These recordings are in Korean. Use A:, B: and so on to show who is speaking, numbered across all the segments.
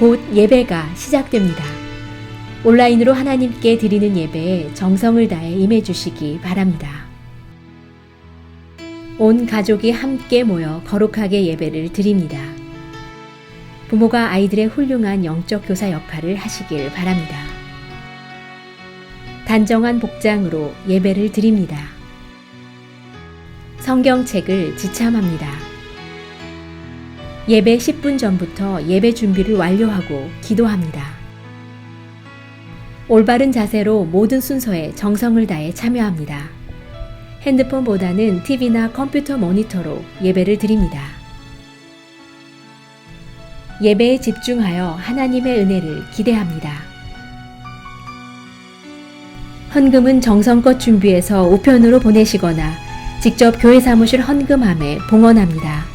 A: 곧 예배가 시작됩니다. 온라인으로 하나님께 드리는 예배에 정성을 다해 임해 주시기 바랍니다. 온 가족이 함께 모여 거룩하게 예배를 드립니다. 부모가 아이들의 훌륭한 영적 교사 역할을 하시길 바랍니다. 단정한 복장으로 예배를 드립니다. 성경책을 지참합니다. 예배 10분 전부터 예배 준비를 완료하고 기도합니다. 올바른 자세로 모든 순서에 정성을 다해 참여합니다. 핸드폰보다는 TV나 컴퓨터 모니터로 예배를 드립니다. 예배에 집중하여 하나님의 은혜를 기대합니다. 헌금은 정성껏 준비해서 우편으로 보내시거나 직접 교회 사무실 헌금함에 봉헌합니다.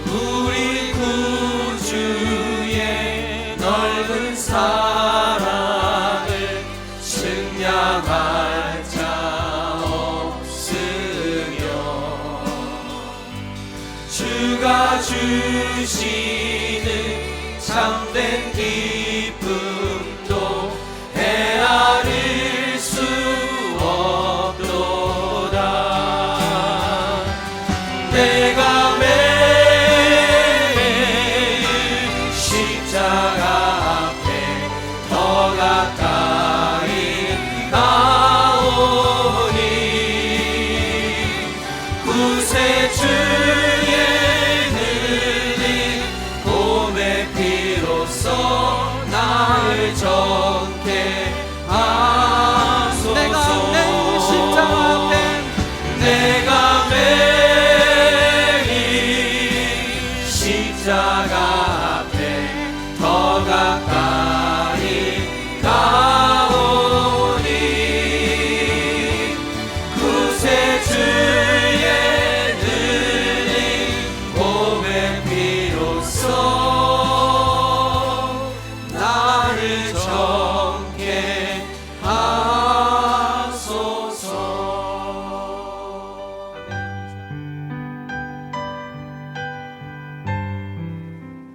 B: 우리 구주의 넓은 사랑을 측량할 자 없으며 주가 주시는 참된 기쁨도 헤아릴 수 없도다. 내가 매일 십자가 앞에 더 가까이 가오니 구세주의 흘린 봄의 피로써 나를 정케 하소서. 내가 매일 십자가 앞에 내가 매일 십자가 앞에 더 가까이 가오니 구세주의 흘린 봄의 피로써 나를 정케 하소서.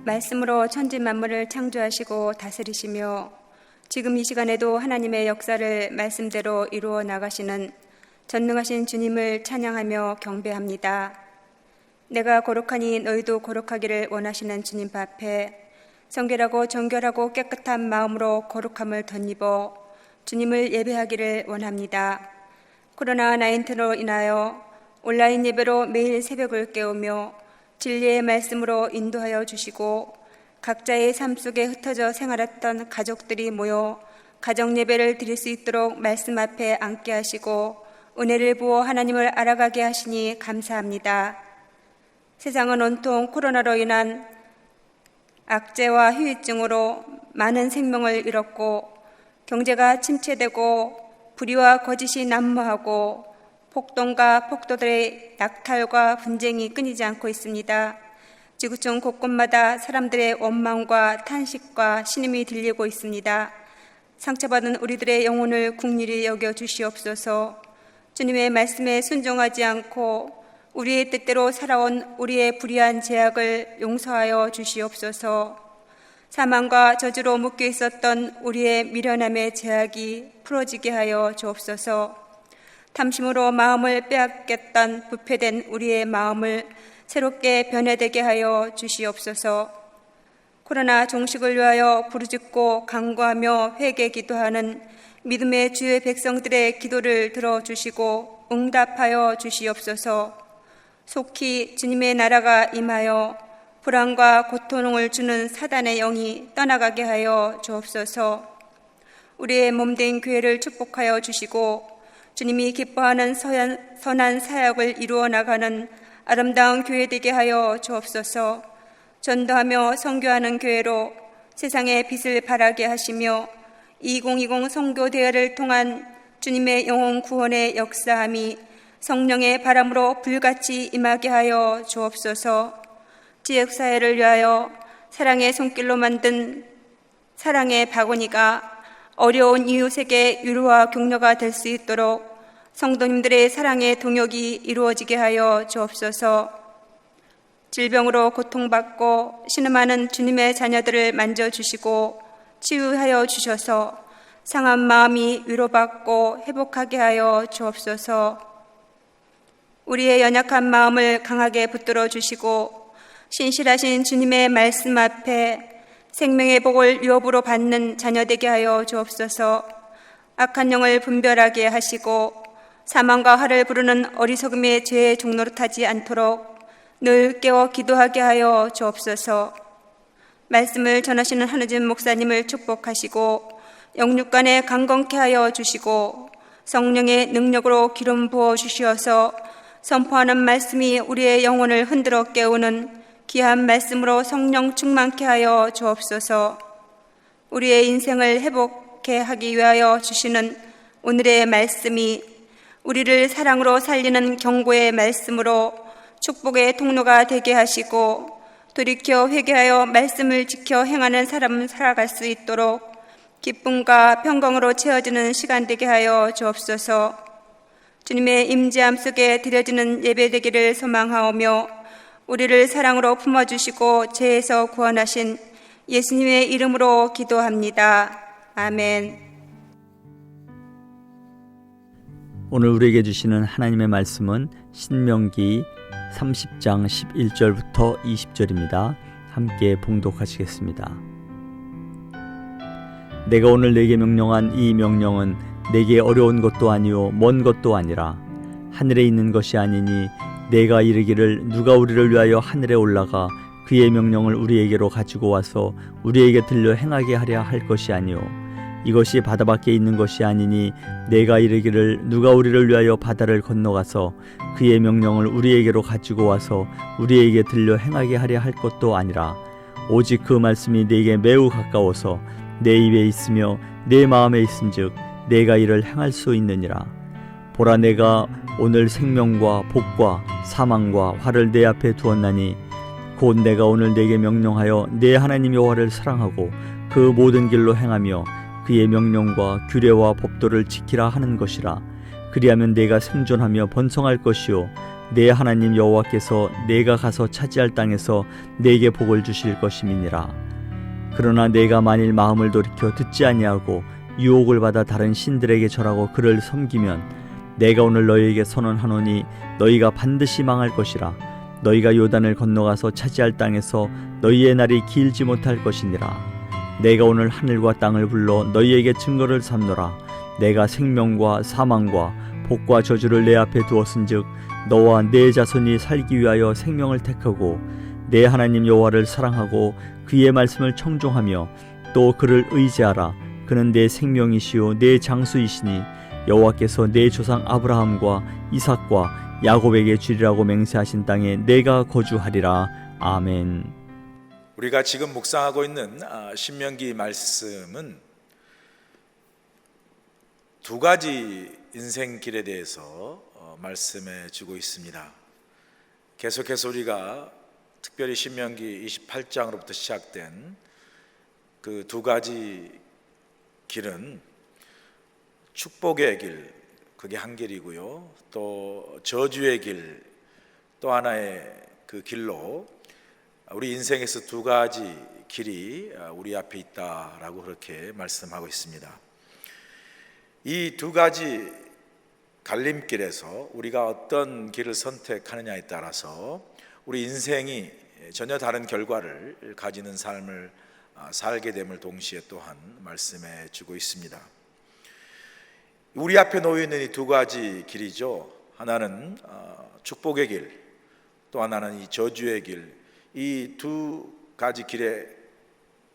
C: 말씀으로 천지 만물을 창조하시고 다스리시며 지금 이 시간에도 하나님의 역사를 말씀대로 이루어 나가시는 전능하신 주님을 찬양하며 경배합니다. 내가 거룩하니 너희도 거룩하기를 원하시는 주님 앞에 성결하고 정결하고 깨끗한 마음으로 거룩함을 덧입어 주님을 예배하기를 원합니다. 코로나19로 인하여 온라인 예배로 매일 새벽을 깨우며 진리의 말씀으로 인도하여 주시고 각자의 삶 속에 흩어져 생활했던 가족들이 모여 가정 예배를 드릴 수 있도록 말씀 앞에 앉게 하시고 은혜를 부어 하나님을 알아가게 하시니 감사합니다. 세상은 온통 코로나로 인한 악재와 후유증으로 많은 생명을 잃었고 경제가 침체되고 불의와 거짓이 난무하고 폭동과 폭도들의 약탈과 분쟁이 끊이지 않고 있습니다. 지구촌 곳곳마다 사람들의 원망과 탄식과 신음이 들리고 있습니다. 상처받은 우리들의 영혼을 긍휼히 여겨 주시옵소서. 주님의 말씀에 순종하지 않고 우리의 뜻대로 살아온 우리의 불의한 죄악을 용서하여 주시옵소서. 사망과 저주로 묶여 있었던 우리의 미련함의 죄악이 풀어지게 하여 주옵소서. 탐심으로 마음을 빼앗겼던 부패된 우리의 마음을 새롭게 변화되게 하여 주시옵소서. 코로나 종식을 위하여 부르짖고 간구하며 회개 기도하는 믿음의 주의 백성들의 기도를 들어주시고 응답하여 주시옵소서. 속히 주님의 나라가 임하여 불안과 고통을 주는 사단의 영이 떠나가게 하여 주옵소서. 우리의 몸된 교회를 축복하여 주시고 주님이 기뻐하는 선한 사역을 이루어 나가는 아름다운 교회 되게 하여 주옵소서. 전도하며 선교하는 교회로 세상의 빛을 발하게 하시며 2020 선교 대회를 통한 주님의 영혼 구원의 역사함이 성령의 바람으로 불같이 임하게 하여 주옵소서. 지역사회를 위하여 사랑의 손길로 만든 사랑의 바구니가 어려운 이웃에게 위로와 격려가 될 수 있도록 성도님들의 사랑의 동역이 이루어지게 하여 주옵소서. 질병으로 고통받고 신음하는 주님의 자녀들을 만져주시고 치유하여 주셔서 상한 마음이 위로받고 회복하게 하여 주옵소서. 우리의 연약한 마음을 강하게 붙들어 주시고 신실하신 주님의 말씀 앞에 생명의 복을 유업으로 받는 자녀 되게 하여 주옵소서. 악한 영을 분별하게 하시고 사망과 화를 부르는 어리석음의 죄의 종로로 타지 않도록 늘 깨워 기도하게 하여 주옵소서. 말씀을 전하시는 한우진 목사님을 축복하시고 영육간에 강건케 하여 주시고 성령의 능력으로 기름 부어 주시어서 선포하는 말씀이 우리의 영혼을 흔들어 깨우는 귀한 말씀으로 성령 충만케 하여 주옵소서. 우리의 인생을 회복케 하기 위하여 주시는 오늘의 말씀이 우리를 사랑으로 살리는 경고의 말씀으로 축복의 통로가 되게 하시고 돌이켜 회개하여 말씀을 지켜 행하는 사람은 살아갈 수 있도록 기쁨과 평강으로 채워지는 시간 되게 하여 주옵소서. 주님의 임재함 속에 드려지는 예배 되기를 소망하오며 우리를 사랑으로 품어주시고 죄에서 구원하신 예수님의 이름으로 기도합니다. 아멘.
D: 오늘 우리에게 주시는 하나님의 말씀은 신명기 30장 11절부터 20절입니다. 함께 봉독하시겠습니다. 내가 오늘 내게 명령한 이 명령은 내게 어려운 것도 아니요 먼 것도 아니라 하늘에 있는 것이 아니니 내가 이르기를 누가 우리를 위하여 하늘에 올라가 그의 명령을 우리에게로 가지고 와서 우리에게 들려 행하게 하려 할 것이 아니요 이것이 바다 밖에 있는 것이 아니니 내가 이르기를 누가 우리를 위하여 바다를 건너가서 그의 명령을 우리에게로 가지고 와서 우리에게 들려 행하게 하려 할 것도 아니라 오직 그 말씀이 내게 매우 가까워서 내 입에 있으며 내 마음에 있은즉 내가 이를 행할 수 있느니라. 보라 내가 오늘 생명과 복과 사망과 화를 내 앞에 두었나니 곧 내가 오늘 내게 명령하여 내 하나님 여호와를 사랑하고 그 모든 길로 행하며 그의 명령과 규례와 법도를 지키라 하는 것이라. 그리하면 내가 생존하며 번성할 것이요 내 하나님 여호와께서 내가 가서 차지할 땅에서 내게 복을 주실 것임이니라. 그러나 내가 만일 마음을 돌이켜 듣지 아니하고 유혹을 받아 다른 신들에게 절하고 그를 섬기면 내가 오늘 너희에게 선언하노니 너희가 반드시 망할 것이라. 너희가 요단을 건너가서 차지할 땅에서 너희의 날이 길지 못할 것이니라. 내가 오늘 하늘과 땅을 불러 너희에게 증거를 삼노라. 내가 생명과 사망과 복과 저주를 내 앞에 두었은즉 너와 내 자손이 살기 위하여 생명을 택하고 내 하나님 여호와를 사랑하고 그의 말씀을 청종하며 또 그를 의지하라. 그는 내 생명이시요 내 장수이시니 여호와께서 내 조상 아브라함과 이삭과 야곱에게 주리라고 맹세하신 땅에 내가 거주하리라. 아멘.
E: 우리가 지금 묵상하고 있는 신명기 말씀은 두 가지 인생길에 대해서 말씀해 주고 있습니다. 계속해서 우리가 특별히 신명기 28장으로부터 시작된 그 두 가지 길은 축복의 길, 그게 한 길이고요. 또 저주의 길, 또 하나의 그 길로 우리 인생에서 두 가지 길이 우리 앞에 있다라고 그렇게 말씀하고 있습니다. 이 두 가지 갈림길에서 우리가 어떤 길을 선택하느냐에 따라서 우리 인생이 전혀 다른 결과를 가지는 삶을 살게 됨을 동시에 또한 말씀해 주고 있습니다. 우리 앞에 놓여 있는 이 두 가지 길이죠. 하나는 축복의 길, 또 하나는 이 저주의 길. 이 두 가지 길의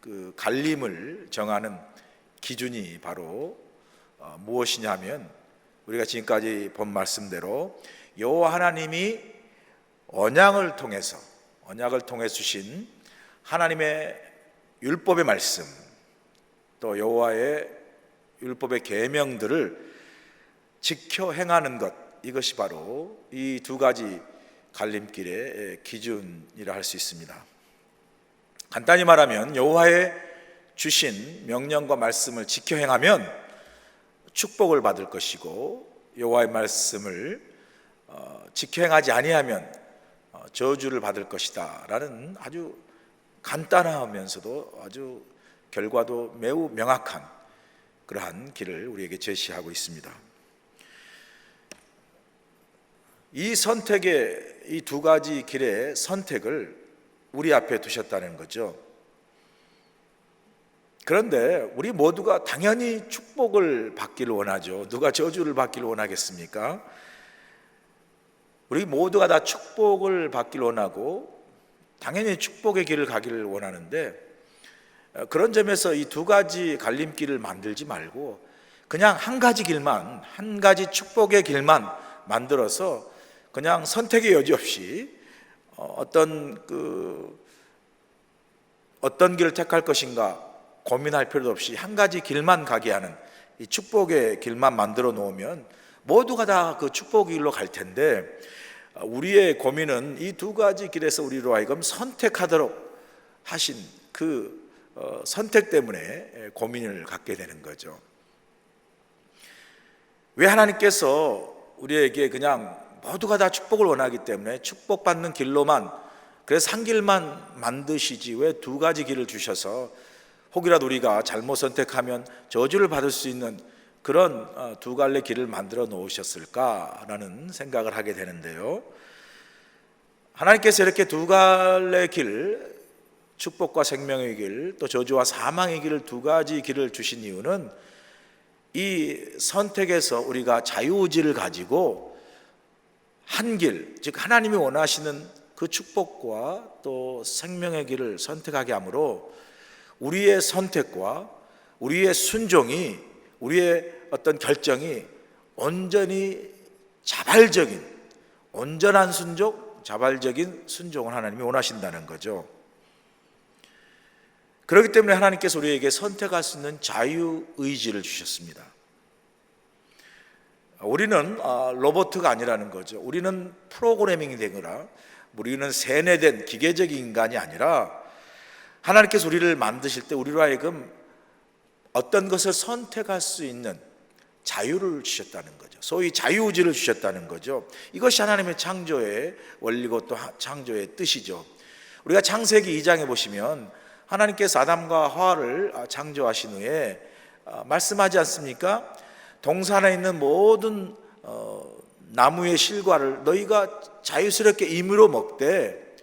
E: 그 갈림을 정하는 기준이 바로 무엇이냐면 우리가 지금까지 본 말씀대로 여호와 하나님이 언약을 통해서 주신 하나님의 율법의 말씀, 또 여호와의 율법의 계명들을 지켜 행하는 것, 이것이 바로 이 두 가지 갈림길의 기준이라 할 수 있습니다. 간단히 말하면 여호와의 주신 명령과 말씀을 지켜 행하면 축복을 받을 것이고, 여호와의 말씀을 지켜 행하지 아니하면 저주를 받을 것이다 라는 아주 간단하면서도 아주 결과도 매우 명확한 그러한 길을 우리에게 제시하고 있습니다. 이 선택의 이 두 가지 길의 선택을 우리 앞에 두셨다는 거죠. 그런데 우리 모두가 당연히 축복을 받기를 원하죠. 누가 저주를 받기를 원하겠습니까? 우리 모두가 다 축복을 받기를 원하고 당연히 축복의 길을 가기를 원하는데, 그런 점에서 이 두 가지 갈림길을 만들지 말고 그냥 한 가지 길만, 한 가지 축복의 길만 만들어서 그냥 선택의 여지 없이 어떤 길을 택할 것인가 고민할 필요도 없이 한 가지 길만 가게 하는 이 축복의 길만 만들어 놓으면 모두가 다 그 축복의 길로 갈 텐데, 우리의 고민은 이 두 가지 길에서 우리로 하여금 선택하도록 하신 그 선택 때문에 고민을 갖게 되는 거죠. 왜 하나님께서 우리에게 그냥 모두가 다 축복을 원하기 때문에 축복받는 길로만, 그래서 한 길만 만드시지 왜 두 가지 길을 주셔서 혹이라도 우리가 잘못 선택하면 저주를 받을 수 있는 그런 두 갈래 길을 만들어 놓으셨을까라는 생각을 하게 되는데요. 하나님께서 이렇게 두 갈래 길, 축복과 생명의 길, 또 저주와 사망의 길을 두 가지 길을 주신 이유는 이 선택에서 우리가 자유의지를 가지고 한 길, 즉 하나님이 원하시는 그 축복과 또 생명의 길을 선택하게 하므로 우리의 선택과 우리의 순종이, 우리의 어떤 결정이 온전히 자발적인, 온전한 순종, 자발적인 순종을 하나님이 원하신다는 거죠. 그렇기 때문에 하나님께서 우리에게 선택할 수 있는 자유의지를 주셨습니다. 우리는 로봇가 아니라는 거죠. 우리는 프로그래밍이 되거나 우리는 세뇌된 기계적인 인간이 아니라 하나님께서 우리를 만드실 때 우리로 하여금 어떤 것을 선택할 수 있는 자유를 주셨다는 거죠. 소위 자유의지를 주셨다는 거죠. 이것이 하나님의 창조의 원리고 또 창조의 뜻이죠. 우리가 창세기 2장에 보시면 하나님께서 아담과 하와를 창조하신 후에 말씀하지 않습니까? 동산에 있는 모든 나무의 실과를 너희가 자유스럽게 임의로 먹되,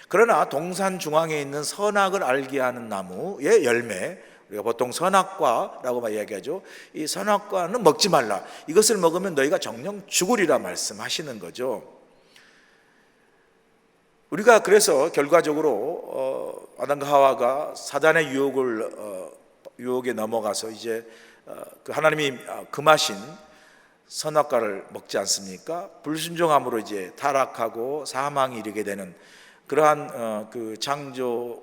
E: 그러나 동산 중앙에 있는 선악을 알게 하는 나무의 열매, 우리가 보통 선악과라고 이야기하죠. 이 선악과는 먹지 말라. 이것을 먹으면 너희가 정령 죽으리라 말씀하시는 거죠. 우리가 그래서 결과적으로 아담과 하와가 사단의 유혹에 넘어가서 이제 그 하나님이 금하신 선악과를 먹지 않습니까? 불순종함으로 이제 타락하고 사망이 이르게 되는 그러한 그 창조의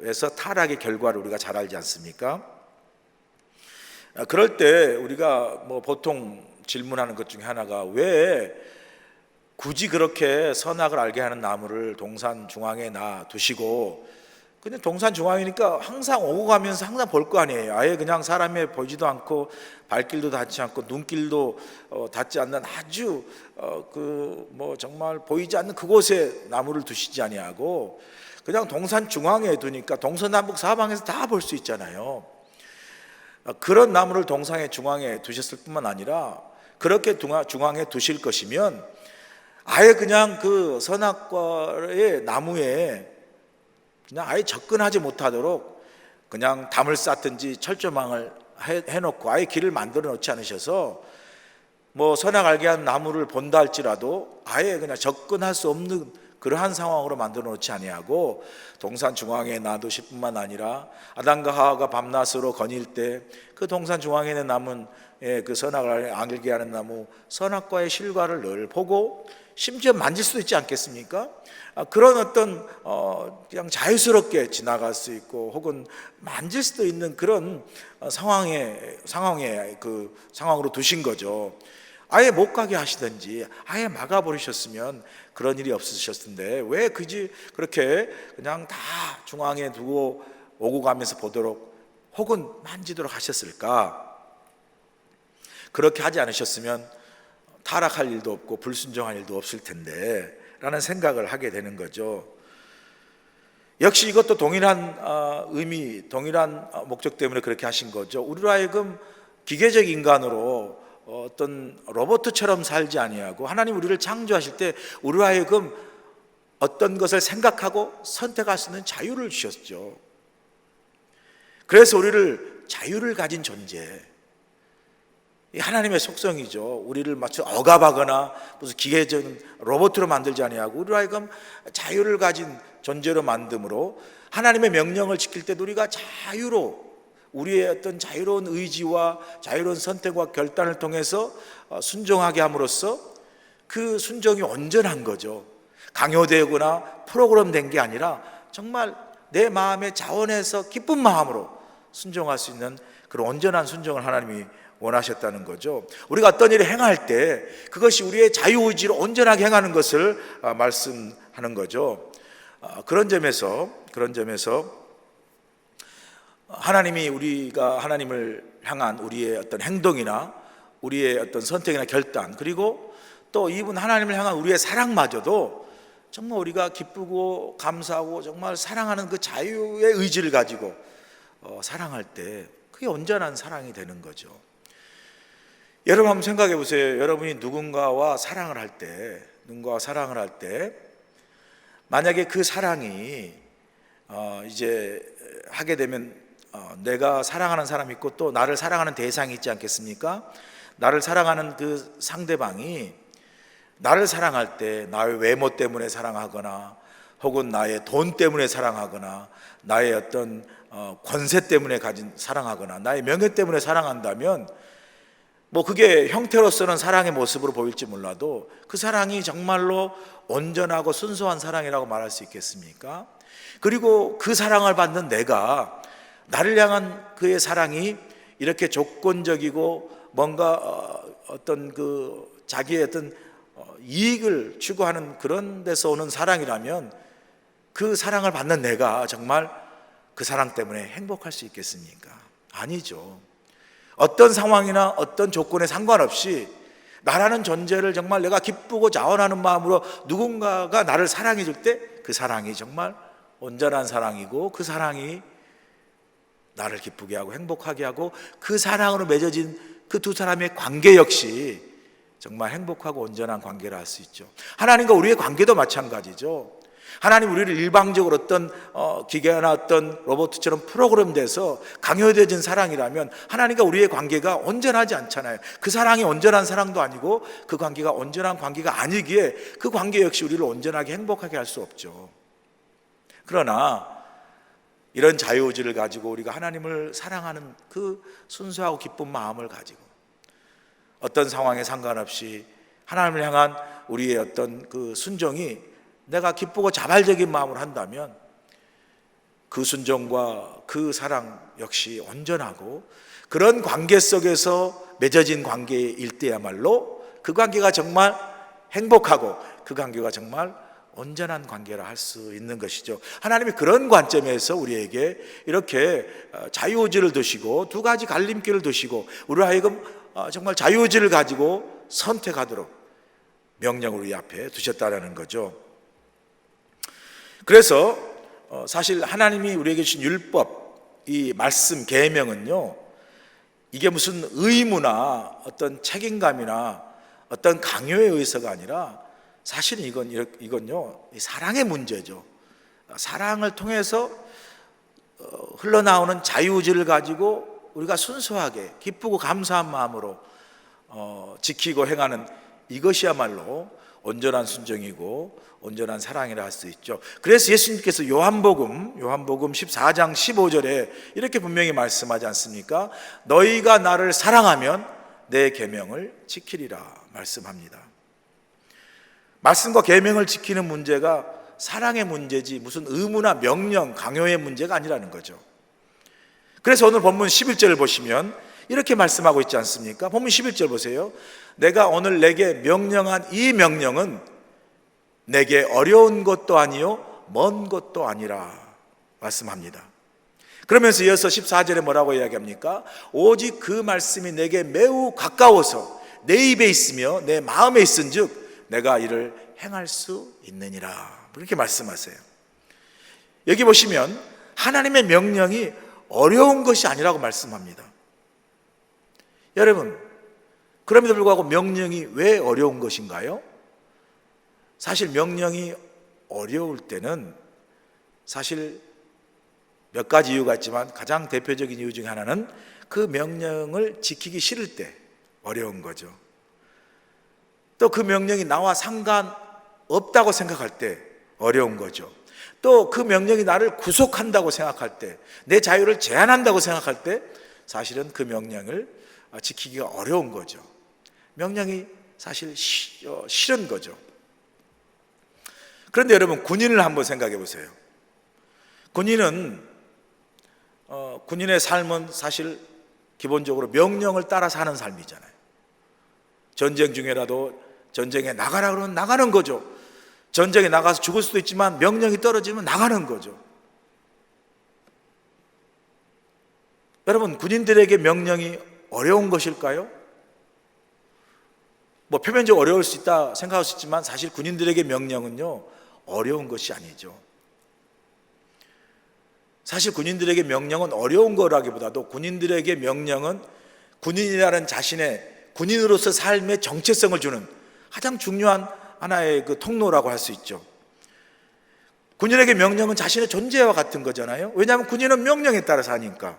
E: 에서 타락의 결과를 우리가 잘 알지 않습니까? 그럴 때 우리가 보통 질문하는 것 중에 하나가, 왜 굳이 그렇게 선악을 알게 하는 나무를 동산 중앙에 놔두시고, 그냥 동산 중앙이니까 항상 오고 가면서 항상 볼 거 아니에요. 아예 그냥 사람이 보지도 않고 발길도 닿지 않고 눈길도 닿지 않는 아주 정말 보이지 않는 그곳에 나무를 두시지 아니하고 그냥 동산 중앙에 두니까 동서남북 사방에서 다 볼 수 있잖아요. 그런 나무를 동산의 중앙에 두셨을 뿐만 아니라 그렇게 중앙에 두실 것이면 아예 그냥 그 선악과의 나무에 그냥 아예 접근하지 못하도록 그냥 담을 쌓든지 철조망을 해놓고 아예 길을 만들어 놓지 않으셔서 선악 알게 한 나무를 본다 할지라도 아예 그냥 접근할 수 없는 그러한 상황으로 만들어 놓지 아니하고 동산 중앙에 놔두실 뿐만 아니라 아담과 하와가 밤낮으로 거닐 때 그 동산 중앙에 있는 나무는 그 선악을 알게 하는 나무 선악과의 실과를 늘 보고 심지어 만질 수도 있지 않겠습니까? 그런 어떤 그냥 자유스럽게 지나갈 수 있고 혹은 만질 수도 있는 그런 상황으로 두신 거죠. 아예 못 가게 하시든지 아예 막아버리셨으면 그런 일이 없으셨을 텐데 왜 굳이 그렇게 그냥 다 중앙에 두고 오고 가면서 보도록 혹은 만지도록 하셨을까? 그렇게 하지 않으셨으면 타락할 일도 없고 불순종할 일도 없을 텐데 라는 생각을 하게 되는 거죠. 역시 이것도 동일한 의미, 동일한 목적 때문에 그렇게 하신 거죠. 우리로 하여금 기계적 인간으로 어떤 로봇처럼 살지 아니하고 하나님 우리를 창조하실 때 우리로 하여금 어떤 것을 생각하고 선택할 수 있는 자유를 주셨죠. 그래서 우리를 자유를 가진 존재, 이 하나님의 속성이죠. 우리를 마치 억압하거나 무슨 기계적인 로봇으로 만들지 아니하고 우리로 하여금 자유를 가진 존재로 만듦으로 하나님의 명령을 지킬 때도 우리가 자유로 우리의 어떤 자유로운 의지와 자유로운 선택과 결단을 통해서 순종하게 함으로써 그 순종이 온전한 거죠. 강요되거나 프로그램된 게 아니라 정말 내 마음의 자원에서 기쁜 마음으로 순종할 수 있는 그런 온전한 순종을 하나님이 원하셨다는 거죠. 우리가 어떤 일을 행할 때 그것이 우리의 자유의지로 온전하게 행하는 것을 말씀하는 거죠. 그런 점에서 하나님이 우리가 하나님을 향한 우리의 어떤 행동이나 우리의 어떤 선택이나 결단, 그리고 또 이분 하나님을 향한 우리의 사랑마저도 정말 우리가 기쁘고 감사하고 정말 사랑하는 그 자유의 의지를 가지고 사랑할 때 그게 온전한 사랑이 되는 거죠. 여러분 한번 생각해 보세요. 여러분이 누군가와 사랑을 할 때 만약에 그 사랑이 이제 하게 되면 내가 사랑하는 사람이 있고 또 나를 사랑하는 대상이 있지 않겠습니까? 나를 사랑하는 그 상대방이 나를 사랑할 때 나의 외모 때문에 사랑하거나 혹은 나의 돈 때문에 사랑하거나 나의 어떤 권세 때문에 사랑하거나 나의 명예 때문에 사랑한다면 그게 형태로서는 사랑의 모습으로 보일지 몰라도 그 사랑이 정말로 온전하고 순수한 사랑이라고 말할 수 있겠습니까? 그리고 그 사랑을 받는 내가 나를 향한 그의 사랑이 이렇게 조건적이고 뭔가 어떤 그 자기의 어떤 이익을 추구하는 그런 데서 오는 사랑이라면 그 사랑을 받는 내가 정말 그 사랑 때문에 행복할 수 있겠습니까? 아니죠. 어떤 상황이나 어떤 조건에 상관없이 나라는 존재를 정말 내가 기쁘고 자원하는 마음으로 누군가가 나를 사랑해 줄 때 그 사랑이 정말 온전한 사랑이고 그 사랑이 나를 기쁘게 하고 행복하게 하고 그 사랑으로 맺어진 그 두 사람의 관계 역시 정말 행복하고 온전한 관계를 할 수 있죠. 하나님과 우리의 관계도 마찬가지죠. 하나님 우리를 일방적으로 어떤 기계나 어떤 로봇처럼 프로그램돼서 강요되어진 사랑이라면 하나님과 우리의 관계가 온전하지 않잖아요. 그 사랑이 온전한 사랑도 아니고 그 관계가 온전한 관계가 아니기에 그 관계 역시 우리를 온전하게 행복하게 할 수 없죠. 그러나 이런 자유의지를 가지고 우리가 하나님을 사랑하는 그 순수하고 기쁜 마음을 가지고 어떤 상황에 상관없이 하나님을 향한 우리의 어떤 그 순종이 내가 기쁘고 자발적인 마음으로 한다면 그 순종과 그 사랑 역시 온전하고 그런 관계 속에서 맺어진 관계일 때야말로 그 관계가 정말 행복하고 그 관계가 정말 온전한 관계라 할 수 있는 것이죠. 하나님이 그런 관점에서 우리에게 이렇게 자유의지를 두시고 두 가지 갈림길을 두시고 우리 하여금 정말 자유의지를 가지고 선택하도록 명령을 우리 앞에 두셨다라는 거죠. 그래서 사실 하나님이 우리에게 주신 율법, 이 말씀, 계명은요, 이게 무슨 의무나 어떤 책임감이나 어떤 강요에 의해서가 아니라 사실은 이건요 사랑의 문제죠. 사랑을 통해서 흘러나오는 자유의지를 가지고 우리가 순수하게 기쁘고 감사한 마음으로 지키고 행하는 이것이야말로 온전한 순종이고 온전한 사랑이라 할 수 있죠. 그래서 예수님께서 요한복음 14장 15절에 이렇게 분명히 말씀하지 않습니까? 너희가 나를 사랑하면 내 계명을 지키리라 말씀합니다. 말씀과 계명을 지키는 문제가 사랑의 문제지 무슨 의무나 명령, 강요의 문제가 아니라는 거죠. 그래서 오늘 본문 11절을 보시면 이렇게 말씀하고 있지 않습니까? 본문 11절 보세요. 내가 오늘 내게 명령한 이 명령은 내게 어려운 것도 아니요 먼 것도 아니라 말씀합니다. 그러면서 이어서 14절에 뭐라고 이야기합니까? 오직 그 말씀이 내게 매우 가까워서 내 입에 있으며 내 마음에 있은즉 내가 이를 행할 수 있느니라. 그렇게 말씀하세요. 여기 보시면 하나님의 명령이 어려운 것이 아니라고 말씀합니다. 여러분, 그럼에도 불구하고 명령이 왜 어려운 것인가요? 사실 명령이 어려울 때는 사실 몇 가지 이유가 있지만 가장 대표적인 이유 중에 하나는 그 명령을 지키기 싫을 때 어려운 거죠. 또 그 명령이 나와 상관없다고 생각할 때 어려운 거죠. 또 그 명령이 나를 구속한다고 생각할 때, 내 자유를 제한한다고 생각할 때 사실은 그 명령을 지키기가 어려운 거죠. 명령이 사실 싫은 거죠. 그런데 여러분, 군인을 한번 생각해 보세요. 군인의 삶은 사실 기본적으로 명령을 따라 사는 삶이잖아요. 전쟁 중에라도 전쟁에 나가라 그러면 나가는 거죠. 전쟁에 나가서 죽을 수도 있지만 명령이 떨어지면 나가는 거죠. 여러분, 군인들에게 명령이 어려운 것일까요? 뭐 표면적으로 어려울 수 있다 생각할 수 있지만 사실 군인들에게 명령은요 어려운 것이 아니죠. 사실 군인들에게 명령은 어려운 거라기보다도 군인들에게 명령은 군인이라는 자신의 군인으로서 삶의 정체성을 주는 가장 중요한 하나의 그 통로라고 할 수 있죠. 군인에게 명령은 자신의 존재와 같은 거잖아요. 왜냐하면 군인은 명령에 따라 사니까.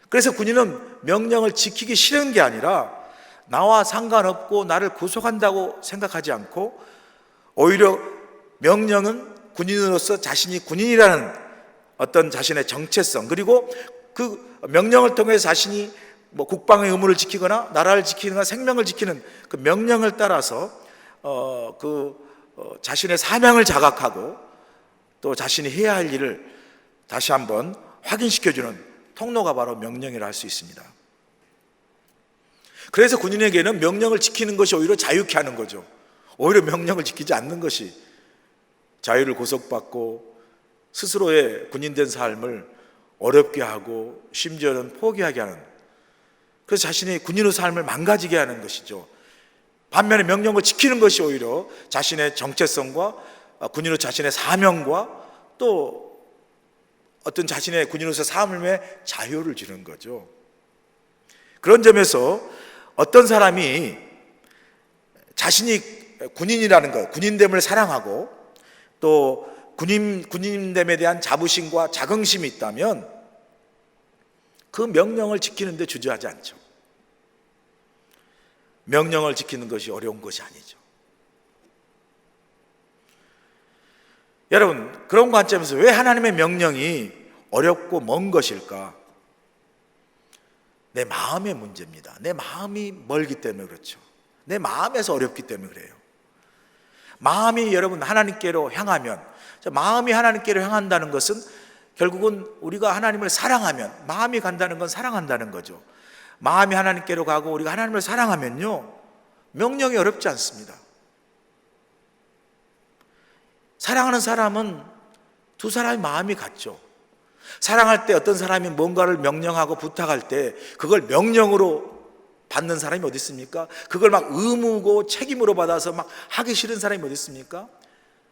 E: 그래서 군인은 명령을 지키기 싫은 게 아니라 나와 상관없고 나를 구속한다고 생각하지 않고 오히려 명령은 군인으로서 자신이 군인이라는 어떤 자신의 정체성, 그리고 그 명령을 통해 자신이 뭐 국방의 의무를 지키거나 나라를 지키거나 생명을 지키는 그 명령을 따라서 자신의 사명을 자각하고 또 자신이 해야 할 일을 다시 한번 확인시켜주는 통로가 바로 명령이라 할 수 있습니다. 그래서 군인에게는 명령을 지키는 것이 오히려 자유케 하는 거죠. 오히려 명령을 지키지 않는 것이 자유를 구속받고 스스로의 군인된 삶을 어렵게 하고 심지어는 포기하게 하는, 그래서 자신의 군인의 삶을 망가지게 하는 것이죠. 반면에 명령을 지키는 것이 오히려 자신의 정체성과 군인의 자신의 사명과 또 어떤 자신의 군인으로서 삶의 자유를 주는 거죠. 그런 점에서 어떤 사람이 자신이 군인이라는 것, 군인됨을 사랑하고 또 군인됨에 대한 자부심과 자긍심이 있다면 그 명령을 지키는 데 주저하지 않죠. 명령을 지키는 것이 어려운 것이 아니죠. 여러분, 그런 관점에서 왜 하나님의 명령이 어렵고 먼 것일까? 내 마음의 문제입니다. 내 마음이 멀기 때문에 그렇죠. 내 마음에서 어렵기 때문에 그래요. 마음이 여러분 하나님께로 향하면, 마음이 하나님께로 향한다는 것은 결국은 우리가 하나님을 사랑하면, 마음이 간다는 건 사랑한다는 거죠. 마음이 하나님께로 가고 우리가 하나님을 사랑하면요, 명령이 어렵지 않습니다. 사랑하는 사람은 두 사람의 마음이 같죠. 사랑할 때 어떤 사람이 뭔가를 명령하고 부탁할 때 그걸 명령으로 받는 사람이 어디 있습니까? 그걸 막 의무고 책임으로 받아서 막 하기 싫은 사람이 어디 있습니까?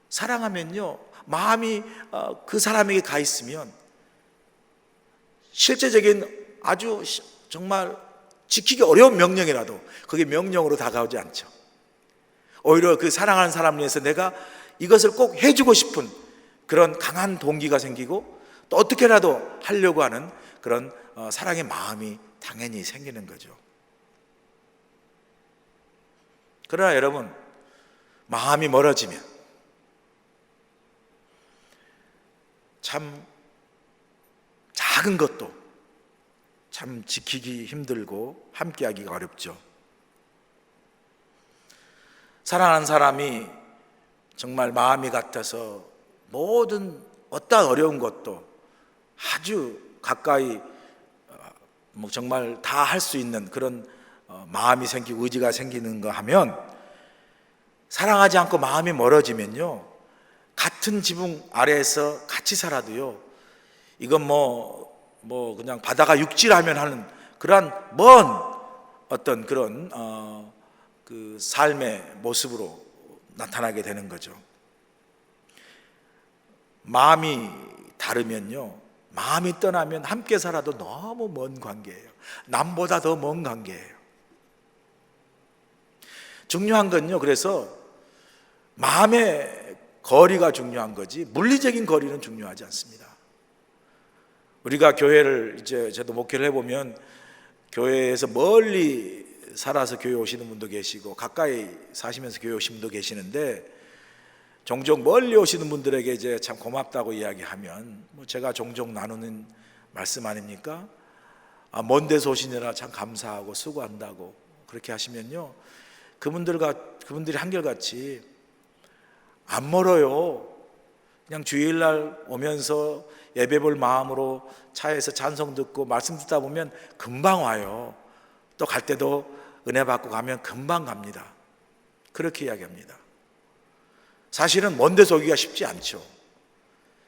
E: 사랑하면요, 마음이 그 사람에게 가 있으면 실제적인 아주 정말 지키기 어려운 명령이라도 그게 명령으로 다가오지 않죠. 오히려 그 사랑하는 사람을 위해서 내가 이것을 꼭 해주고 싶은 그런 강한 동기가 생기고 또 어떻게라도 하려고 하는 그런 사랑의 마음이 당연히 생기는 거죠. 그러나 여러분, 마음이 멀어지면 참 작은 것도 참 지키기 힘들고 함께하기가 어렵죠. 사랑하는 사람이 정말 마음이 같아서 모든 어떠한 어려운 것도 아주 가까이 정말 다 할 수 있는 그런 마음이 생기고 의지가 생기는 거 하면, 사랑하지 않고 마음이 멀어지면요, 같은 지붕 아래에서 같이 살아도요, 이건 그냥 바다가 육지라면 하는 그러한 먼 어떤 그런 그 삶의 모습으로 나타나게 되는 거죠. 마음이 다르면요, 마음이 떠나면 함께 살아도 너무 먼 관계예요. 남보다 더 먼 관계예요. 중요한 건요, 그래서 마음의 거리가 중요한 거지 물리적인 거리는 중요하지 않습니다. 우리가 교회를 이제 저도 목회를 해보면 교회에서 멀리 살아서 교회 오시는 분도 계시고 가까이 사시면서 교회 오시는 분도 계시는데, 종종 멀리 오시는 분들에게 이제 참 고맙다고 이야기하면 제가 종종 나누는 말씀 아닙니까? 먼 데서 오시느라 참 감사하고 수고한다고 그렇게 하시면요, 그분들이 한결같이 안 멀어요. 그냥 주일날 오면서 예배 볼 마음으로 차에서 찬송 듣고 말씀 듣다 보면 금방 와요. 또 갈 때도 은혜 받고 가면 금방 갑니다. 그렇게 이야기합니다. 사실은 먼 데서 오기가 쉽지 않죠.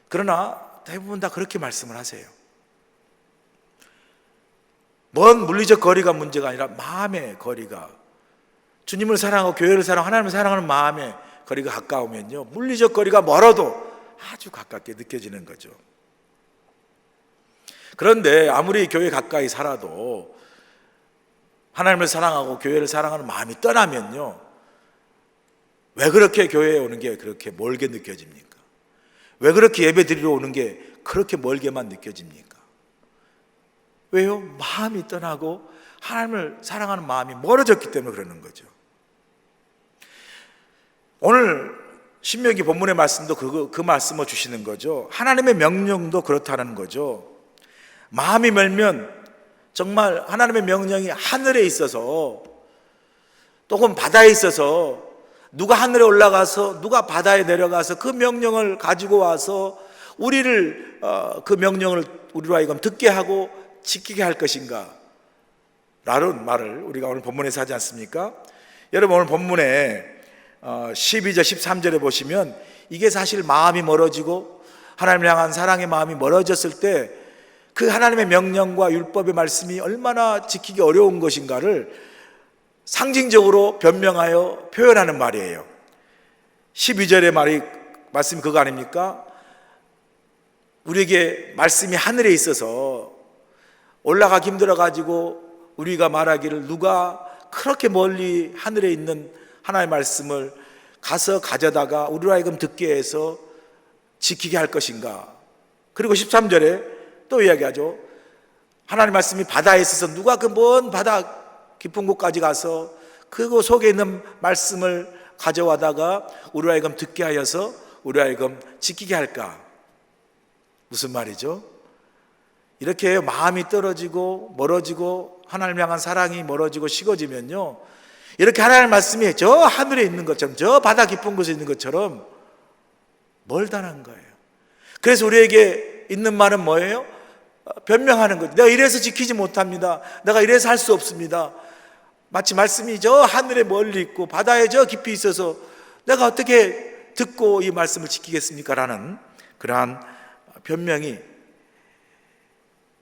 E: 그러나 대부분 다 그렇게 말씀을 하세요. 먼 물리적 거리가 문제가 아니라 마음의 거리가, 주님을 사랑하고 교회를 사랑하고 하나님을 사랑하는 마음의 거리가 가까우면요, 물리적 거리가 멀어도 아주 가깝게 느껴지는 거죠. 그런데 아무리 교회 가까이 살아도 하나님을 사랑하고 교회를 사랑하는 마음이 떠나면요, 왜 그렇게 교회에 오는 게 그렇게 멀게 느껴집니까? 왜 그렇게 예배 드리러 오는 게 그렇게 멀게만 느껴집니까? 왜요? 마음이 떠나고 하나님을 사랑하는 마음이 멀어졌기 때문에 그러는 거죠. 오늘 신명기 본문의 말씀도 그 말씀을 주시는 거죠. 하나님의 명령도 그렇다는 거죠. 마음이 멀면 정말 하나님의 명령이 하늘에 있어서 또 혹은 바다에 있어서, 누가 하늘에 올라가서 누가 바다에 내려가서 그 명령을 가지고 와서 우리를 그 명령을 우리로 하여금 듣게 하고 지키게 할 것인가 라는 말을 우리가 오늘 본문에서 하지 않습니까? 여러분, 오늘 본문에 12절 13절에 보시면 이게 사실 마음이 멀어지고 하나님을 향한 사랑의 마음이 멀어졌을 때 그 하나님의 명령과 율법의 말씀이 얼마나 지키기 어려운 것인가를 상징적으로 변명하여 표현하는 말이에요. 12절의 말씀이 그거 아닙니까? 우리에게 말씀이 하늘에 있어서 올라가기 힘들어가지고 우리가 말하기를 누가 그렇게 멀리 하늘에 있는 하나님의 말씀을 가서 가져다가 우리로 하여금 듣게 해서 지키게 할 것인가. 그리고 13절에 또 이야기하죠. 하나님 말씀이 바다에 있어서 누가 그 먼 바다 깊은 곳까지 가서 그곳 속에 있는 말씀을 가져와다가 우리로 하여금 듣게 하여서 우리로 하여금 지키게 할까. 무슨 말이죠? 이렇게 마음이 떨어지고 멀어지고 하나님 향한 사랑이 멀어지고 식어지면요, 이렇게 하나님의 말씀이 저 하늘에 있는 것처럼 저 바다 깊은 곳에 있는 것처럼 멀다는 거예요. 그래서 우리에게 있는 말은 뭐예요? 변명하는 거죠. 내가 이래서 지키지 못합니다. 내가 이래서 할 수 없습니다. 마치 말씀이 저 하늘에 멀리 있고 바다에 저 깊이 있어서 내가 어떻게 듣고 이 말씀을 지키겠습니까? 라는 그러한 변명이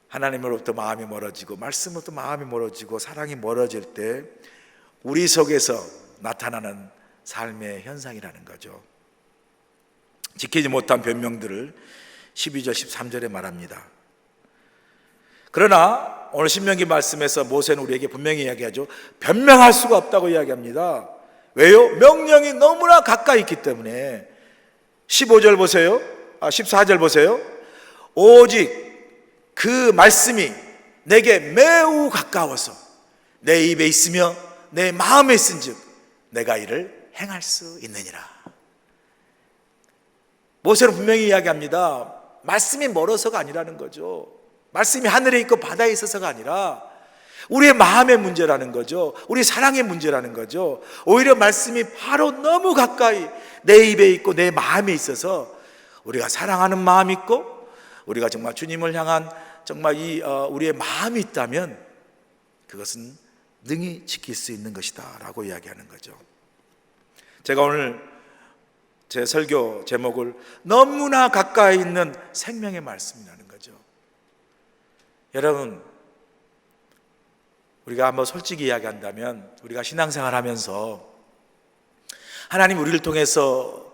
E: 하나님으로부터 마음이 멀어지고 말씀으로부터 마음이 멀어지고 사랑이 멀어질 때 우리 속에서 나타나는 삶의 현상이라는 거죠. 지키지 못한 변명들을 12절 13절에 말합니다. 그러나 오늘 신명기 말씀에서 모세는 우리에게 분명히 이야기하죠. 변명할 수가 없다고 이야기합니다. 왜요? 명령이 너무나 가까이 있기 때문에. 15절 보세요. 14절 보세요. 오직 그 말씀이 내게 매우 가까워서 내 입에 있으며 내 마음에 있은즉 내가 이를 행할 수 있느니라. 모세는 분명히 이야기합니다. 말씀이 멀어서가 아니라는 거죠. 말씀이 하늘에 있고 바다에 있어서가 아니라 우리의 마음의 문제라는 거죠. 우리 사랑의 문제라는 거죠. 오히려 말씀이 바로 너무 가까이 내 입에 있고 내 마음에 있어서 우리가 사랑하는 마음이 있고 우리가 정말 주님을 향한 정말 우리의 마음이 있다면 그것은 능히 지킬 수 있는 것이다 라고 이야기하는 거죠. 제가 오늘 제 설교 제목을 너무나 가까이 있는 생명의 말씀이라는 거죠. 여러분, 우리가 한번 솔직히 이야기한다면 우리가 신앙생활 하면서 하나님 우리를 통해서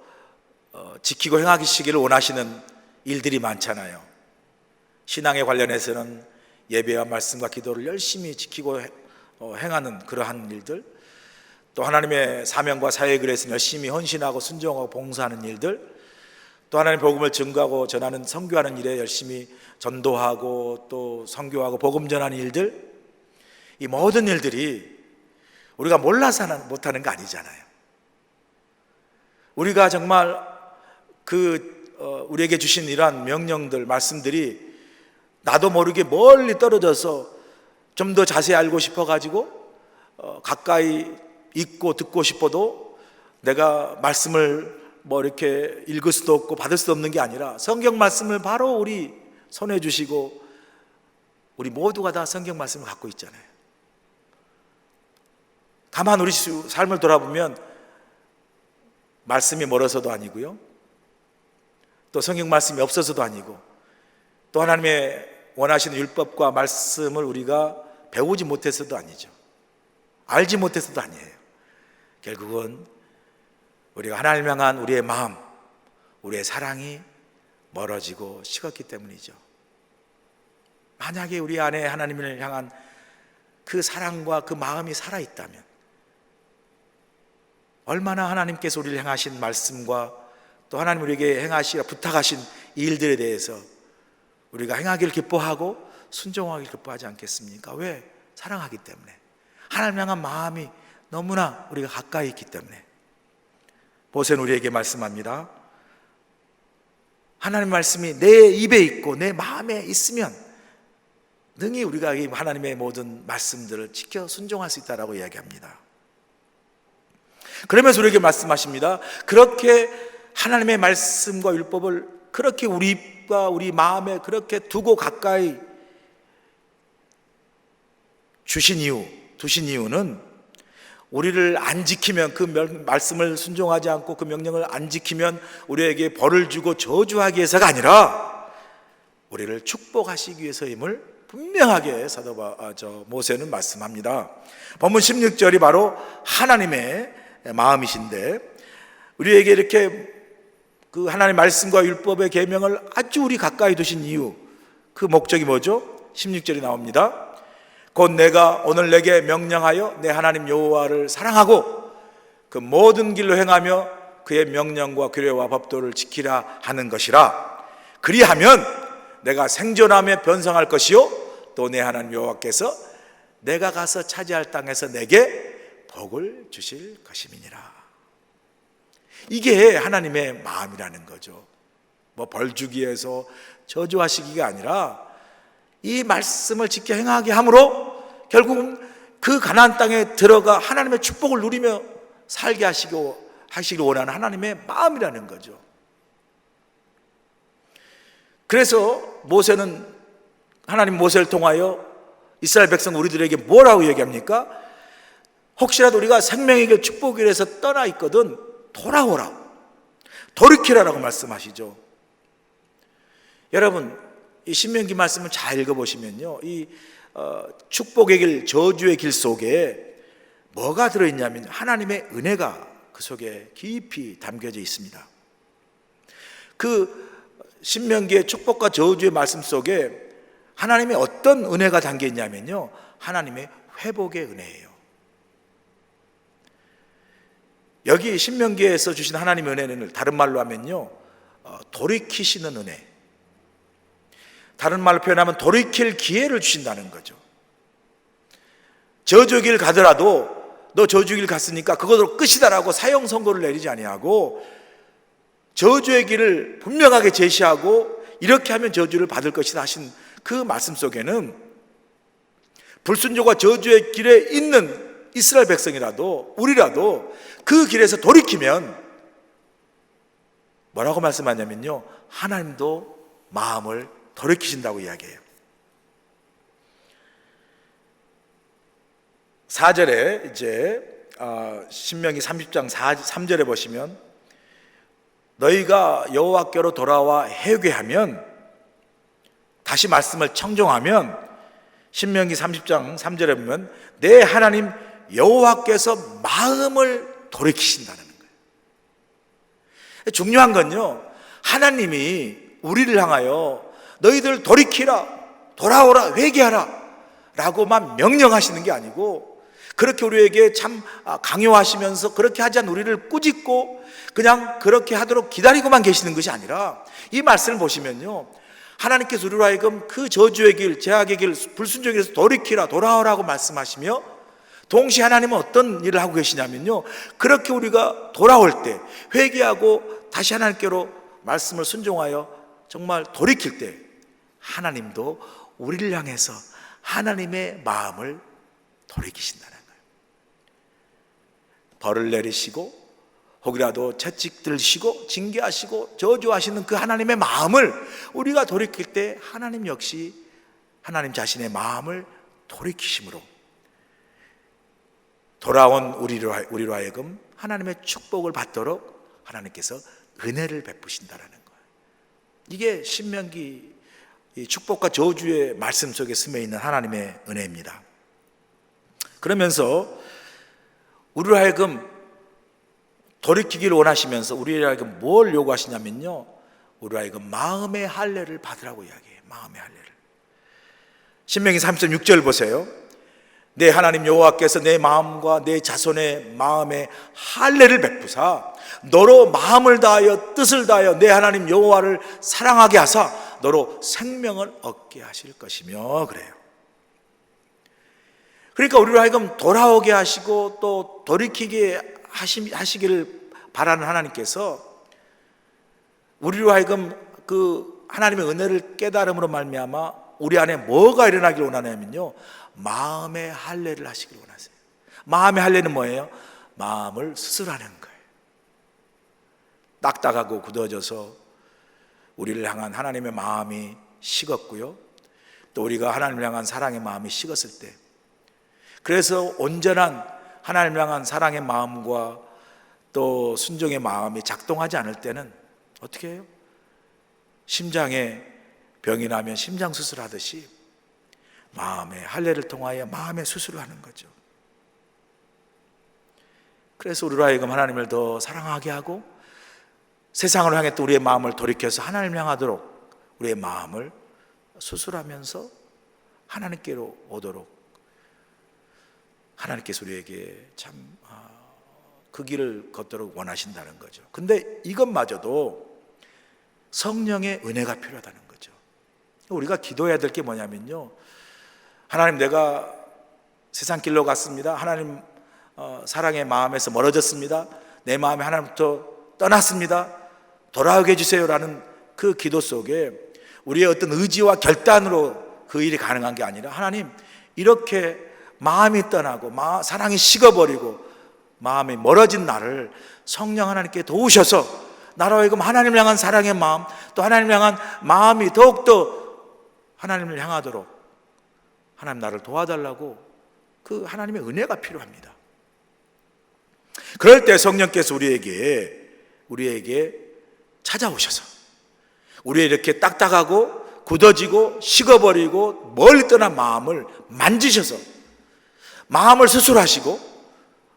E: 지키고 행하시기를 원하시는 일들이 많잖아요. 신앙에 관련해서는 예배와 말씀과 기도를 열심히 지키고 행하는 그러한 일들, 또 하나님의 사명과 사역을 위해서 열심히 헌신하고 순종하고 봉사하는 일들, 또 하나님의 복음을 증거하고 전하는 선교하는 일에 열심히 전도하고 또 선교하고 복음 전하는 일들, 이 모든 일들이 우리가 몰라서 못하는 거 아니잖아요. 우리가 정말 우리에게 주신 이러한 명령들, 말씀들이 나도 모르게 멀리 떨어져서 좀 더 자세히 알고 싶어가지고 가까이 읽고 듣고 싶어도 내가 말씀을 뭐 이렇게 읽을 수도 없고 받을 수도 없는 게 아니라 성경 말씀을 바로 우리 손에 주시고 우리 모두가 다 성경 말씀을 갖고 있잖아요. 가만 우리 삶을 돌아보면 말씀이 멀어서도 아니고요, 또 성경 말씀이 없어서도 아니고, 또 하나님의 원하시는 율법과 말씀을 우리가 배우지 못해서도 아니죠. 알지 못해서도 아니에요. 결국은 우리가 하나님 향한 우리의 마음, 우리의 사랑이 멀어지고 식었기 때문이죠. 만약에 우리 안에 하나님을 향한 그 사랑과 그 마음이 살아있다면 얼마나 하나님께서 우리를 향하신 말씀과 또 하나님 우리에게 행하시라 부탁하신 이 일들에 대해서 우리가 행하기를 기뻐하고 순종하기를 기뻐하지 않겠습니까? 왜? 사랑하기 때문에. 하나님 향한 마음이 너무나 우리가 가까이 있기 때문에. 모세는 우리에게 말씀합니다. 하나님 말씀이 내 입에 있고 내 마음에 있으면 능히 우리가 이 하나님의 모든 말씀들을 지켜 순종할 수 있다라고 이야기합니다. 그러면서 우리에게 말씀하십니다. 그렇게 하나님의 말씀과 율법을 그렇게 우리 입과 우리 마음에 그렇게 두고 가까이 두신 이유는 우리를 안 지키면, 그 말씀을 순종하지 않고 그 명령을 안 지키면 우리에게 벌을 주고 저주하기 위해서가 아니라 우리를 축복하시기 위해서임을 분명하게 모세는 말씀합니다. 본문 16절이 바로 하나님의 마음이신데, 우리에게 이렇게 그 하나님의 말씀과 율법의 계명을 아주 우리 가까이 두신 이유, 그 목적이 뭐죠? 16절이 나옵니다. 곧 내가 오늘 내게 명령하여 내 하나님 여호와를 사랑하고 그 모든 길로 행하며 그의 명령과 규례와 법도를 지키라 하는 것이라. 그리하면 내가 생존하며 번성할 것이요 또 내 하나님 여호와께서 내가 가서 차지할 땅에서 내게 복을 주실 것임이니라. 이게 하나님의 마음이라는 거죠. 뭐 벌 주기 위해서 저주하시기가 아니라 이 말씀을 지켜 행하게 함으로 결국은 그 가나안 땅에 들어가 하나님의 축복을 누리며 살게 하시길 원하는 하나님의 마음이라는 거죠. 그래서 모세는, 하나님 모세를 통하여 이스라엘 백성 우리들에게 뭐라고 얘기합니까? 혹시라도 우리가 생명의 길 축복을 위해서 떠나 있거든 돌아오라, 돌이키라라고 말씀하시죠. 여러분, 이 신명기 말씀을 잘 읽어보시면요, 이 축복의 길, 저주의 길 속에 뭐가 들어있냐면 하나님의 은혜가 그 속에 깊이 담겨져 있습니다. 그 신명기의 축복과 저주의 말씀 속에 하나님의 어떤 은혜가 담겨 있냐면요, 하나님의 회복의 은혜예요. 여기 신명기에서 주신 하나님의 은혜는 다른 말로 하면요, 돌이키시는 은혜, 다른 말로 표현하면 돌이킬 기회를 주신다는 거죠. 저주의 길 가더라도 너 저주의 길 갔으니까 그것으로 끝이다라고 사형 선고를 내리지 아니하고 저주의 길을 분명하게 제시하고 이렇게 하면 저주를 받을 것이다 하신 그 말씀 속에는 불순종과 저주의 길에 있는 이스라엘 백성이라도 우리라도 그 길에서 돌이키면 뭐라고 말씀하냐면요, 하나님도 마음을 돌이키신다고 이야기해요. 4절에 이제 신명기 30장 3절에 보시면 너희가 여호와께로 돌아와 회개하면, 다시 말씀을 청종하면 신명기 30장 3절에 보면 내 하나님 여호와께서 마음을 돌이키신다는 거예요. 중요한 건요, 하나님이 우리를 향하여 너희들 돌이키라, 돌아오라, 회개하라 라고만 명령하시는 게 아니고, 그렇게 우리에게 참 강요하시면서 그렇게 하지 않은 우리를 꾸짖고 그냥 그렇게 하도록 기다리고만 계시는 것이 아니라, 이 말씀을 보시면요, 하나님께서 우리로 하여금 그 저주의 길, 죄악의 길, 불순종의 길에서 돌이키라, 돌아오라고 말씀하시며, 동시에 하나님은 어떤 일을 하고 계시냐면요, 그렇게 우리가 돌아올 때, 회개하고 다시 하나님께로 말씀을 순종하여 정말 돌이킬 때 하나님도 우리를 향해서 하나님의 마음을 돌이키신다는 거예요. 벌을 내리시고 혹이라도 채찍 들시고 징계하시고 저주하시는 그 하나님의 마음을 우리가 돌이킬 때 하나님 역시 하나님 자신의 마음을 돌이키심으로 돌아온 우리로 하여금 하나님의 축복을 받도록 하나님께서 은혜를 베푸신다라는 거예요. 이게 신명기 축복과 저주의 말씀 속에 스며 있는 하나님의 은혜입니다. 그러면서 우리로 하여금 돌이키기를 원하시면서 우리로 하여금 뭘 요구하시냐면요, 우리로 하여금 마음의 할례를 받으라고 이야기해요. 마음의 할례를. 신명기 36절 보세요. 내 하나님 여호와께서 내 마음과 내 자손의 마음에 할례를 베푸사 너로 마음을 다하여 뜻을 다하여 내 하나님 여호와를 사랑하게 하사 너로 생명을 얻게 하실 것이며, 그래요. 그러니까 우리로 하여금 돌아오게 하시고 또 돌이키게 하시기를 바라는 하나님께서 우리로 하여금 그 하나님의 은혜를 깨달음으로 말미암아 우리 안에 뭐가 일어나길 원하냐면요, 마음의 할례를 하시길 원하세요. 마음의 할례는 뭐예요? 마음을 수술하는 거예요. 딱딱하고 굳어져서 우리를 향한 하나님의 마음이 식었고요, 또 우리가 하나님을 향한 사랑의 마음이 식었을 때, 그래서 온전한 하나님을 향한 사랑의 마음과 또 순종의 마음이 작동하지 않을 때는 어떻게 해요? 심장에 병이 나면 심장 수술하듯이 마음의 할례를 통하여 마음의 수술을 하는 거죠. 그래서 우리로 하여금 하나님을 더 사랑하게 하고 세상을 향했던 우리의 마음을 돌이켜서 하나님을 향하도록 우리의 마음을 수술하면서 하나님께로 오도록 하나님께서 우리에게 참 그 길을 걷도록 원하신다는 거죠. 근데 이것마저도 성령의 은혜가 필요하다는 거죠. 우리가 기도해야 될 게 뭐냐면요, 하나님, 내가 세상 길로 갔습니다. 하나님 사랑의 마음에서 멀어졌습니다. 내 마음이 하나님부터 떠났습니다. 돌아오게 해주세요라는 그 기도 속에 우리의 어떤 의지와 결단으로 그 일이 가능한 게 아니라, 하나님, 이렇게 마음이 떠나고 사랑이 식어버리고 마음이 멀어진 나를 성령 하나님께 도우셔서 나로 하여금 하나님을 향한 사랑의 마음, 또 하나님을 향한 마음이 더욱더 하나님을 향하도록 하나님 나를 도와달라고 그 하나님의 은혜가 필요합니다. 그럴 때 성령께서 우리에게 찾아오셔서 우리의 이렇게 딱딱하고 굳어지고 식어버리고 멀리 떠난 마음을 만지셔서 마음을 수술하시고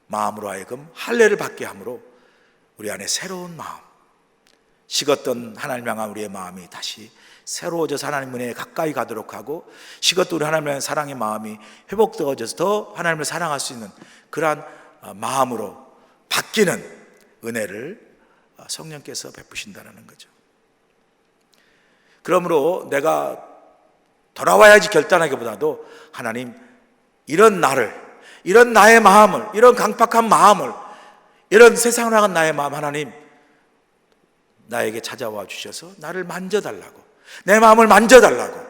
E: 마음으로 하여금 할례를 받게 함으로 우리 안에 새로운 마음, 식었던 하나님 향한 우리의 마음이 다시 새로워져서 하나님 은혜에 가까이 가도록 하고, 식었던 우리 하나님 향한 사랑의 마음이 회복되어져서 더 하나님을 사랑할 수 있는 그러한 마음으로 바뀌는 은혜를 성령께서 베푸신다는 거죠. 그러므로 내가 돌아와야지 결단하기보다도, 하나님, 이런 나를, 이런 나의 마음을, 이런 강팍한 마음을, 이런 세상을 향한 나의 마음, 하나님 나에게 찾아와 주셔서 나를 만져달라고, 내 마음을 만져달라고,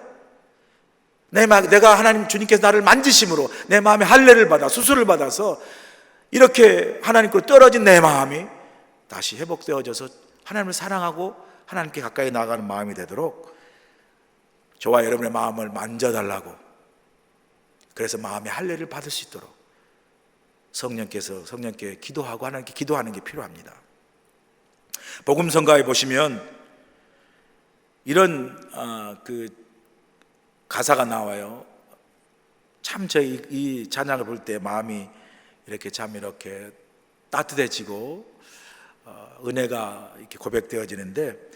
E: 내가 하나님 주님께서 나를 만지심으로 내 마음에 할례를 받아 수술을 받아서 이렇게 하나님께로 떨어진 내 마음이 다시 회복되어져서 하나님을 사랑하고 하나님께 가까이 나아가는 마음이 되도록 저와 여러분의 마음을 만져달라고, 그래서 마음의 할례를 받을 수 있도록 성령께 기도하고 하나님께 기도하는 게 필요합니다. 복음성가에 보시면 이런 그 가사가 나와요. 참 저희 이 찬양을 볼 때 마음이 이렇게 참 이렇게 따뜻해지고 은혜가 이렇게 고백되어지는데,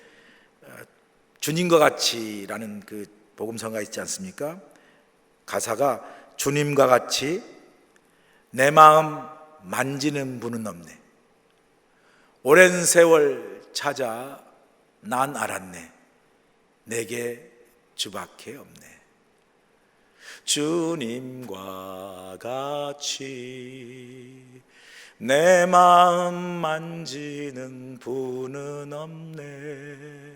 E: 주님과 같이라는 그 복음성가 있지 않습니까? 가사가 주님과 같이 내 마음 만지는 분은 없네. 오랜 세월 찾아 난 알았네. 내게 주밖에 없네. 주님과 같이 내 마음 만지는 분은 없네.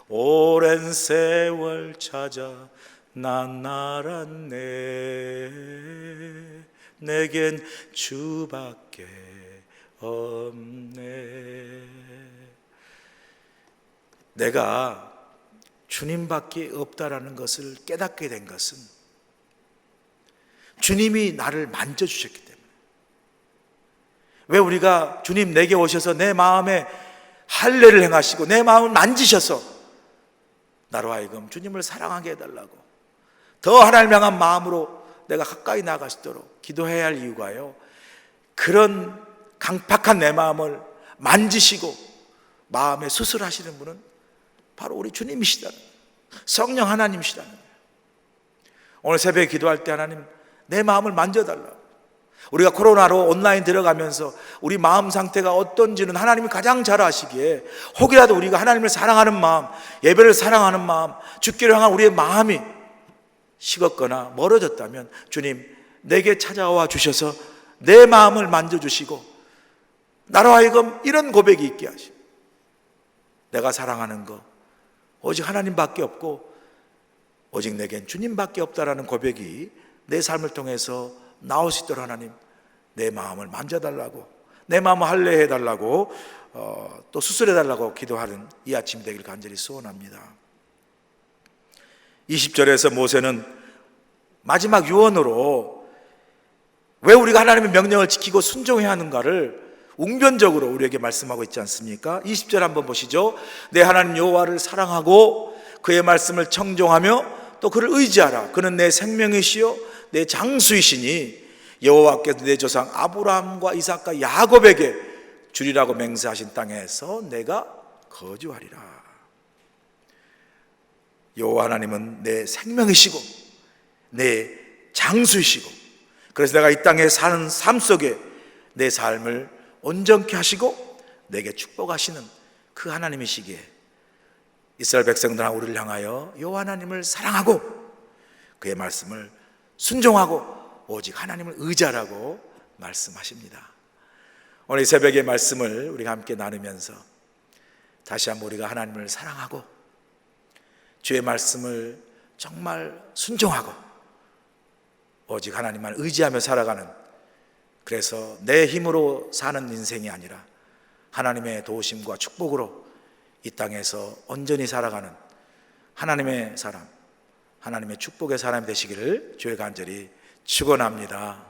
E: 오랜 세월 찾아 난 알았네. 내겐 주밖에 없네. 내가 주님밖에 없다라는 것을 깨닫게 된 것은 주님이 나를 만져주셨기 때문에. 왜 우리가 주님 내게 오셔서 내 마음에 할례를 행하시고 내 마음을 만지셔서 나로 하여금 주님을 사랑하게 해달라고, 더 하나님 향한 마음으로 내가 가까이 나아갈 수 있도록 기도해야 할 이유가요, 그런 강팍한 내 마음을 만지시고 마음에 수술하시는 분은 바로 우리 주님이시다는 거예요. 성령 하나님이시다는 거예요. 오늘 새벽에 기도할 때 하나님 내 마음을 만져달라고. 우리가 코로나로 온라인 들어가면서 우리 마음 상태가 어떤지는 하나님이 가장 잘 아시기에, 혹이라도 우리가 하나님을 사랑하는 마음, 예배를 사랑하는 마음, 주께를 향한 우리의 마음이 식었거나 멀어졌다면 주님 내게 찾아와 주셔서 내 마음을 만져주시고 나로 하여금 이런 고백이 있게 하시고, 내가 사랑하는 거 오직 하나님밖에 없고 오직 내겐 주님밖에 없다라는 고백이 내 삶을 통해서 나올 수 있도록 하나님 내 마음을 만져달라고, 내 마음을 할례해달라고, 또 수술해달라고 기도하는 이 아침 되길 간절히 소원합니다. 20절에서 모세는 마지막 유언으로 왜 우리가 하나님의 명령을 지키고 순종해야 하는가를 웅변적으로 우리에게 말씀하고 있지 않습니까? 20절 한번 보시죠. 내 하나님 여호와를 사랑하고 그의 말씀을 청종하며 또 그를 의지하라. 그는 내 생명이시요 내 장수이시니 여호와께서 내 조상 아브라함과 이삭과 야곱에게 주리라고 맹세하신 땅에서 내가 거주하리라. 여호와 하나님은 내 생명이시고 내 장수이시고, 그래서 내가 이 땅에 사는 삶 속에 내 삶을 온전케 하시고 내게 축복하시는 그 하나님이시기에 이스라엘 백성들은 우리를 향하여 여호와 하나님을 사랑하고 그의 말씀을 순종하고 오직 하나님을 의지하라고 말씀하십니다. 오늘 이 새벽의 말씀을 우리가 함께 나누면서 다시 한번 우리가 하나님을 사랑하고 주의 말씀을 정말 순종하고 오직 하나님만 의지하며 살아가는, 그래서 내 힘으로 사는 인생이 아니라 하나님의 도우심과 축복으로 이 땅에서 온전히 살아가는 하나님의 사람, 하나님의 축복의 사람이 되시기를 주의 간절히 축원합니다.